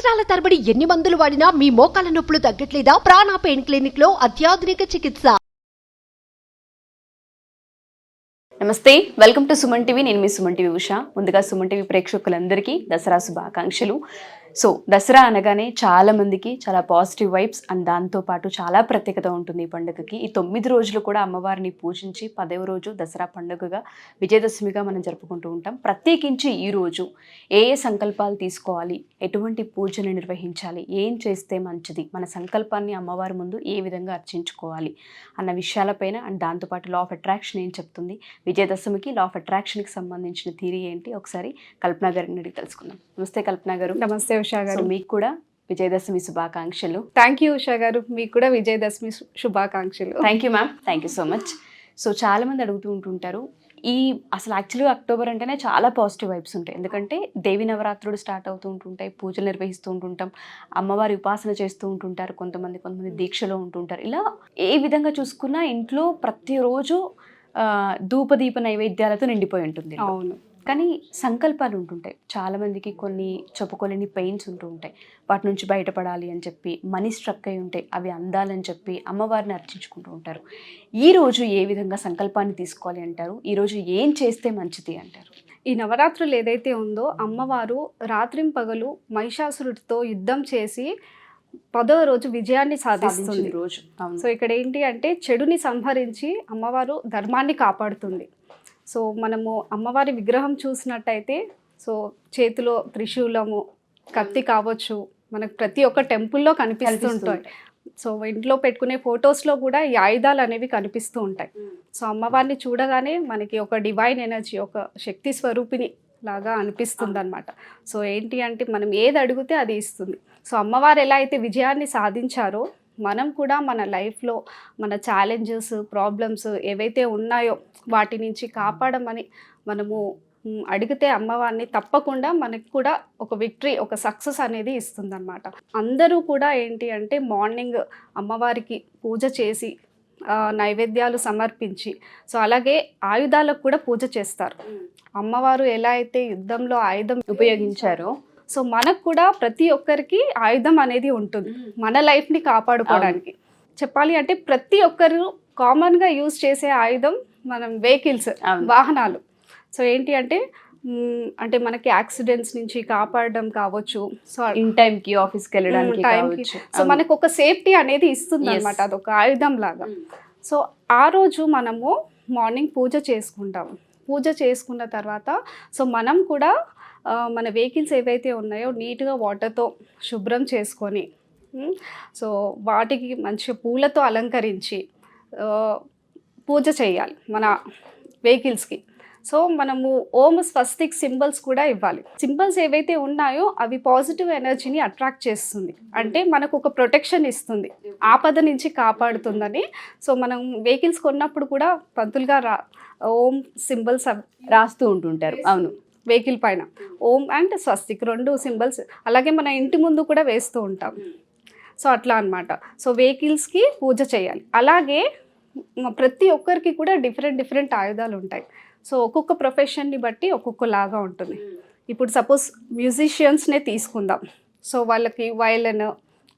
సంవత్సరాల తరబడి ఎన్ని మందులు వాడినా మీ మోకాల నొప్పులు తగ్గట్లేదా? ప్రాణ పెయిన్ క్లినిక్ లో అత్యాధునిక చికిత్స. నమస్తే, వెల్కమ్ టు సుమన్ టీవీ. నేను మీ సుమన్ టీవీ ఉషా. ముందుగా సుమన్ టీవీ ప్రేక్షకులందరికీ దసరా శుభాకాంక్షలు. సో దసరా అనగానే చాలా మందికి చాలా పాజిటివ్ వైబ్స్ అండ్ దాంతోపాటు చాలా ప్రత్యేకత ఉంటుంది ఈ పండుగకి. ఈ 9 రోజులు కూడా అమ్మవారిని పూజించి 10వ రోజు దసరా పండుగగా విజయదశమిగా మనం జరుపుకుంటూ ఉంటాం. ప్రత్యేకించి ఈ రోజు ఏ సంకల్పాలు తీసుకోవాలి, ఎటువంటి పూజను నిర్వహించాలి, ఏం చేస్తే మంచిది, మన సంకల్పాన్ని అమ్మవారి ముందు ఏ విధంగా అర్చించుకోవాలి అన్న విషయాలపైన అండ్ దాంతోపాటు లా ఆఫ్ అట్రాక్షన్ ఏం చెప్తుంది, విజయదశమికి లా ఆఫ్ అట్రాక్షన్కి సంబంధించిన థియరీ ఏంటి, ఒకసారి కల్పన గారిని అడిగి తెలుసుకుందాం. నమస్తే కల్పన గారు. నమస్తే ఉషా గారు. మీకు కూడా విజయదశమి శుభాకాంక్షలు. థ్యాంక్ యూ ఉషా గారు, మీకు కూడా విజయదశమి శుభాకాంక్షలు. Thank you ma'am, thank you so much. So చాలా మంది అడుగుతూ ఉంటుంటారు, అసలు యాక్చువల్గా అక్టోబర్ అంటేనే చాలా పాజిటివ్ వైబ్స్ ఉంటాయి. ఎందుకంటే దేవి నవరాత్రులు స్టార్ట్ అవుతూ ఉంటుంటాయి, పూజలు నిర్వహిస్తూ ఉంటుంటాం, అమ్మవారి ఉపాసన చేస్తూ ఉంటుంటారు, కొంతమంది దీక్షలో ఉంటుంటారు. ఇలా ఏ విధంగా చూసుకున్నా ఇంట్లో ప్రతిరోజు ధూపదీప నైవేద్యాలతో నిండిపోయి ఉంటుంది. అవును, కానీ సంకల్పాలు ఉంటుంటాయి చాలామందికి, కొన్ని చెప్పుకోలేని పెయిన్స్ ఉంటూ ఉంటాయి, వాటి నుంచి బయటపడాలి అని చెప్పి, మనీ స్ట్రక్ అయి ఉంటాయి, అవి అందాలని చెప్పి అమ్మవారిని అర్చించుకుంటూ ఉంటారు. ఈరోజు ఏ విధంగా సంకల్పాన్ని తీసుకోవాలి అంటారు? ఈరోజు ఏం చేస్తే మంచిది అంటారు? ఈ నవరాత్రులు ఏదైతే ఉందో అమ్మవారు రాత్రింపగలు మహిషాసురుడితో యుద్ధం చేసి 10వ రోజు విజయాన్ని సాధిస్తుంది రోజు. సో ఇక్కడ ఏంటి అంటే చెడుని సంహరించి అమ్మవారు ధర్మాన్ని కాపాడుతుంది. సో మనము అమ్మవారి విగ్రహం చూసినట్టయితే సో చేతిలో త్రిశూలము, కత్తి కావచ్చు, మనకు ప్రతి ఒక్క టెంపుల్లో కనిపిస్తుంటాయి. సో ఇంట్లో పెట్టుకునే ఫొటోస్లో కూడా ఈ ఆయుధాలు అనేవి కనిపిస్తూ ఉంటాయి. సో అమ్మవారిని చూడగానే మనకి ఒక డివైన్ ఎనర్జీ, ఒక శక్తి స్వరూపిణి లాగా అనిపిస్తుంది అనమాట. సో ఏంటి అంటే మనం ఏది అడిగితే అది ఇస్తుంది. సో అమ్మవారు ఎలా అయితే విజయాన్ని సాధించారో మనం కూడా మన లైఫ్లో మన ఛాలెంజెస్, ప్రాబ్లమ్స్ ఏవైతే ఉన్నాయో వాటి నుంచి కాపాడమని మనము అడిగితే అమ్మవారిని తప్పకుండా మనకి కూడా ఒక విక్టరీ, ఒక సక్సెస్ అనేది ఇస్తుందన్నమాట. అందరూ కూడా ఏంటి అంటే మార్నింగ్ అమ్మవారికి పూజ చేసి నైవేద్యాలు సమర్పించి, సో అలాగే ఆయుధాలకు కూడా పూజ చేస్తారు. అమ్మవారు ఎలా అయితే యుద్ధంలో ఆయుధం ఉపయోగించారో సో మనకు కూడా ప్రతి ఒక్కరికి ఆయుధం అనేది ఉంటుంది మన లైఫ్ని కాపాడుకోవడానికి. చెప్పాలి అంటే ప్రతి ఒక్కరు కామన్గా యూజ్ చేసే ఆయుధం మనం వెహికల్స్, వాహనాలు. సో ఏంటి అంటే అంటే మనకి యాక్సిడెంట్స్ నుంచి కాపాడడం కావచ్చు, సో ఇన్ టైంకి ఆఫీస్కి వెళ్ళడానికి, సో మనకు ఒక సేఫ్టీ అనేది ఇస్తుంది అనమాట, అదొక ఆయుధం లాగా. సో ఆ రోజు మనము మార్నింగ్ పూజ చేసుకుంటాము. పూజ చేసుకున్న తర్వాత సో మనం కూడా మన వెహికల్స్ ఏవైతే ఉన్నాయో నీట్గా వాటర్తో శుభ్రం చేసుకొని, సో వాటికి మంచిగా పూలతో అలంకరించి పూజ చేయాలి మన వెహికల్స్కి. సో మనము ఓం స్వస్తిక్ సింబల్స్ కూడా ఇవ్వాలి. సింబల్స్ ఏవైతే ఉన్నాయో అవి పాజిటివ్ ఎనర్జీని అట్రాక్ట్ చేస్తుంది, అంటే మనకు ఒక ప్రొటెక్షన్ ఇస్తుంది, ఆపద నుంచి కాపాడుతుందని. సో మనం వెహికల్స్ కొన్నప్పుడు కూడా పంతులుగా ఓం సింబల్స్ రాస్తూ ఉంటుంటారు. అవును, వెహికల్ పైన ఓం అండ్ స్వస్తిక్ 2 సింబల్స్ అలాగే మన ఇంటి ముందు కూడా వేస్తూ ఉంటాం. సో అట్లా అనమాట. సో వెహికల్స్కి పూజ చేయాలి. అలాగే ప్రతి ఒక్కరికి కూడా డిఫరెంట్ ఆయుధాలు ఉంటాయి. సో ఒక్కొక్క ప్రొఫెషన్ని బట్టి ఒక్కొక్కలాగా ఉంటుంది. ఇప్పుడు సపోజ్ మ్యూజిషియన్స్నే తీసుకుందాం. సో వాళ్ళకి వయలిన్,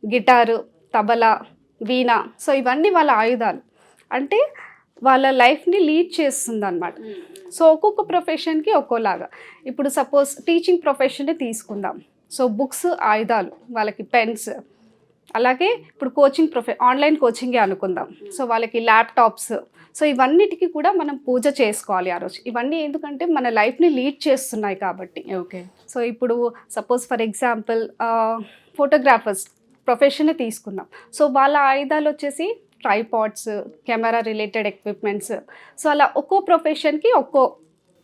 గిటారు, తబలా, వీణ, సో ఇవన్నీ వాళ్ళ ఆయుధాలు, అంటే వాళ్ళ లైఫ్ని లీడ్ చేస్తుంది అనమాట. సో ఒక్కొక్క ప్రొఫెషన్కి ఒక్కోలాగా. ఇప్పుడు సపోజ్ టీచింగ్ ప్రొఫెషన్ని తీసుకుందాం. సో బుక్స్ ఆయుధాలు, వాళ్ళకి పెన్స్. అలాగే ఇప్పుడు ఆన్లైన్ కోచింగే అనుకుందాం. సో వాళ్ళకి ల్యాప్టాప్స్. సో ఇవన్నిటికీ కూడా మనం పూజ చేసుకోవాలి ఆ రోజు. ఇవన్నీ ఎందుకంటే మన లైఫ్ని లీడ్ చేస్తున్నాయి కాబట్టి. ఓకే. సో ఇప్పుడు సపోజ్ ఫర్ ఎగ్జాంపుల్ ఫోటోగ్రాఫర్స్ ప్రొఫెషన్ని తీసుకుందాం. సో వాళ్ళ ఆయుధాలు వచ్చేసి tripods, camera related equipments. So అలా ఒక్కో ప్రొఫెషన్కి ఒక్కో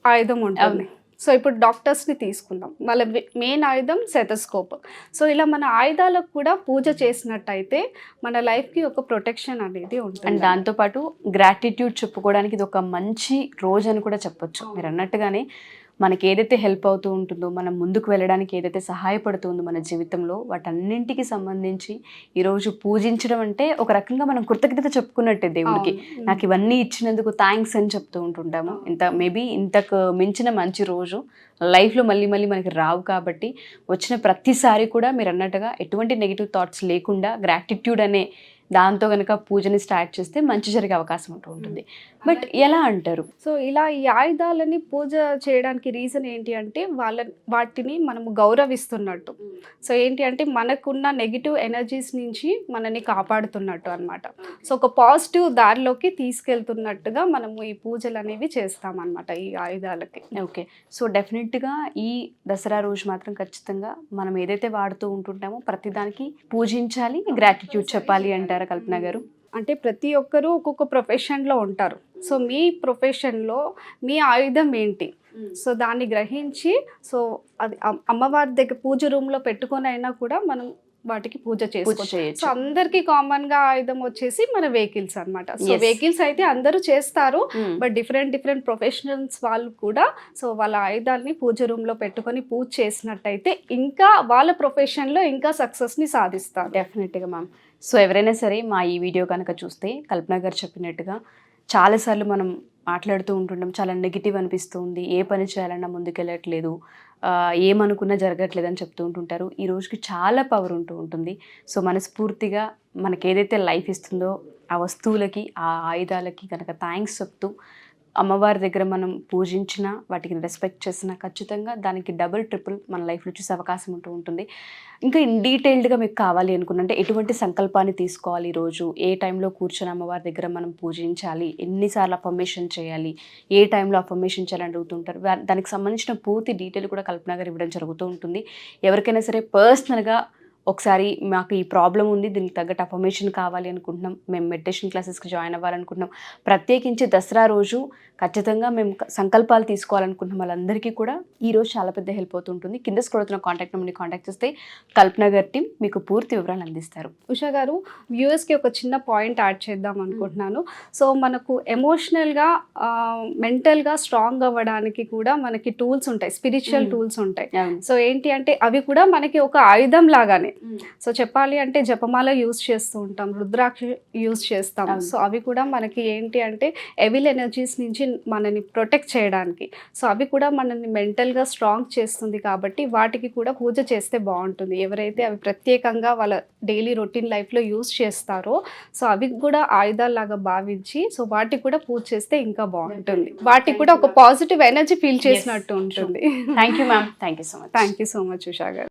ఆయుధం ఉంటుంది. సో ఇప్పుడు డాక్టర్స్ని తీసుకుందాం, వాళ్ళ మెయిన్ ఆయుధం సెటస్కోప్. సో ఇలా మన ఆయుధాలకు కూడా పూజ చేసినట్టయితే మన లైఫ్కి ఒక ప్రొటెక్షన్ అనేది ఉంటుంది. అండ్ దాంతోపాటు గ్రాటిట్యూడ్ చెప్పుకోవడానికి ఇది ఒక మంచి రోజు అని కూడా చెప్పొచ్చు. మీరు అన్నట్టుగానే మనకి ఏదైతే హెల్ప్ అవుతూ ఉంటుందో, మనం ముందుకు వెళ్ళడానికి ఏదైతే సహాయపడుతుందో మన జీవితంలో, వాటన్నింటికి సంబంధించి ఈరోజు పూజించడం అంటే ఒక రకంగా మనం కృతజ్ఞత చెప్పుకున్నట్టే దేవుడికి. నాకు ఇవన్నీ ఇచ్చినందుకు థ్యాంక్స్ అని చెప్తూ ఉంటుంటాము. మేబీ ఇంతకు మించిన మంచి రోజు లైఫ్లో మళ్ళీ మళ్ళీ మనకి రావు కాబట్టి వచ్చిన ప్రతిసారి కూడా మీరు అన్నట్టుగా ఎటువంటి నెగిటివ్ థాట్స్ లేకుండా గ్రాటిట్యూడ్ అనే దాంతో కనుక పూజని స్టార్ట్ చేస్తే మంచి జరిగే అవకాశం ఉంటుంది. బట్ ఎలా అంటారు? సో ఇలా ఈ ఆయుధాలని పూజ చేయడానికి రీజన్ ఏంటి అంటే వాటిని మనము గౌరవిస్తున్నట్టు. సో ఏంటి అంటే మనకున్న నెగిటివ్ ఎనర్జీస్ నుంచి మనని కాపాడుతున్నట్టు అన్నమాట. సో ఒక పాజిటివ్ దారిలోకి తీసుకెళ్తున్నట్టుగా మనము ఈ పూజలు అనేవి చేస్తామన్నమాట ఈ ఆయుధాలకి. ఓకే. సో డెఫినెట్గా ఈ దసరా రోజు మాత్రం ఖచ్చితంగా మనం ఏదైతే వాడుతూ ఉంటుంటామో ప్రతిదానికి పూజించాలి, గ్రాటిట్యూడ్ చెప్పాలి అంటారా కల్పన గారు? అంటే ప్రతి ఒక్కరూ ఒక్కొక్క ప్రొఫెషన్లో ఉంటారు. సో మీ ప్రొఫెషన్లో మీ ఆయుధం ఏంటి, సో దాన్ని గ్రహించి సో అది అమ్మవారి దగ్గర పూజ రూమ్లో పెట్టుకొని అయినా కూడా మనం వాటికి పూజ చేసుకోవచ్చు. సో అందరికి కామన్ గా ఆయుధం వచ్చేసి మన వెహికల్స్ అన్నమాట. సో వెహికల్స్ అయితే అందరూ చేస్తారు, బట్ డిఫరెంట్ ప్రొఫెషనల్స్ వాళ్ళు కూడా సో వాళ్ళ ఆయుధాలని పూజ రూమ్ లో పెట్టుకొని పూజ చేసినట్టయితే ఇంకా వాళ్ళ ప్రొఫెషన్ లో ఇంకా సక్సెస్ ని సాధిస్తారు. డెఫినెట్గా మ్యామ్. సో ఎవరైనా సరే మా ఈ వీడియో కనుక చూస్తే కల్పన గారు చెప్పినట్టుగా చాలాసార్లు మనం మాట్లాడుతూ ఉంటుంటాం, చాలా నెగిటివ్ అనిపిస్తుంది, ఏ పని చేయాలన్నా ముందుకెళ్ళట్లేదు, ఏమనుకున్నా జరగట్లేదు అని చెప్తూ ఉంటుంటారు. ఈ రోజుకి చాలా పవర్ ఉంటూ ఉంటుంది. సో మనస్ఫూర్తిగా మనకి ఏదైతే లైఫ్ ఇస్తుందో ఆ వస్తువులకి, ఆ ఆయుధాలకి కనుక థ్యాంక్స్ చెప్తూ అమ్మవారి దగ్గర మనం పూజించినా, వాటికి రెస్పెక్ట్ చేసినా ఖచ్చితంగా దానికి డబుల్ ట్రిపుల్ మన లైఫ్లో చూసే అవకాశం ఉంటూ ఉంటుంది. ఇంకా ఇన్ డీటెయిల్డ్గా మీకు కావాలి అనుకున్నంటే ఎటువంటి సంకల్పాన్ని తీసుకోవాలి, ఈరోజు ఏ టైంలో కూర్చొని అమ్మవారి దగ్గర మనం పూజించాలి, ఎన్నిసార్లు అఫర్మేషన్ చేయాలి, ఏ టైంలో అఫర్మేషన్ చేయాలని అడుగుతుంటారు. దానికి సంబంధించిన పూర్తి డీటెయిల్ కూడా కల్పన గారు ఇవ్వడం జరుగుతూ ఉంటుంది. ఎవరికైనా సరే పర్సనల్గా ఒకసారి మాకు ఈ ప్రాబ్లం ఉంది, దీనికి తగ్గట్టు అఫర్మేషన్ కావాలి అనుకుంటున్నాం, మేము మెడిటేషన్ క్లాసెస్కి జాయిన్ అవ్వాలనుకుంటున్నాం, ప్రత్యేకించి దసరా రోజు ఖచ్చితంగా మేము సంకల్పాలు తీసుకోవాలనుకుంటున్నాం, వాళ్ళందరికీ కూడా ఈరోజు చాలా పెద్ద హెల్ప్ అవుతుంటుంది. కింద స్క్రోల్ అవుతున్న కాంటాక్ట్ నెంబర్ని కాంటాక్ట్ చేస్తే కల్పన గారి టీం మీకు పూర్తి వివరాలు అందిస్తారు. ఉషా గారు, వ్యూవర్స్కి ఒక చిన్న పాయింట్ యాడ్ చేద్దాం అనుకుంటున్నాను. సో మనకు ఎమోషనల్గా మెంటల్గా స్ట్రాంగ్ అవ్వడానికి కూడా మనకి టూల్స్ ఉంటాయి, స్పిరిచువల్ టూల్స్ ఉంటాయి. సో ఏంటి అంటే అవి కూడా మనకి ఒక ఆయుధం లాగానే. సో చెప్పాలి అంటే జపమాల యూజ్ చేస్తూ ఉంటాం, రుద్రాక్ష యూజ్ చేస్తాం. సో అవి కూడా మనకి ఏంటి అంటే ఎవిల్ ఎనర్జీస్ నుంచి మనని ప్రొటెక్ట్ చేయడానికి. సో అవి కూడా మనని మెంటల్గా స్ట్రాంగ్ చేస్తుంది కాబట్టి వాటికి కూడా పూజ చేస్తే బాగుంటుంది. ఎవరైతే అవి ప్రత్యేకంగా వాళ్ళ డైలీ రొటీన్ లైఫ్లో యూజ్ చేస్తారో సో అవి కూడా ఆయుధాల్లాగా భావించి సో వాటికి కూడా పూజ చేస్తే ఇంకా బాగుంటుంది. వాటికి కూడా ఒక పాజిటివ్ ఎనర్జీ ఫీల్ చేసినట్టు ఉంటుంది. Thank you ma'am. Thank you so much. Thank you so much Usha గారు.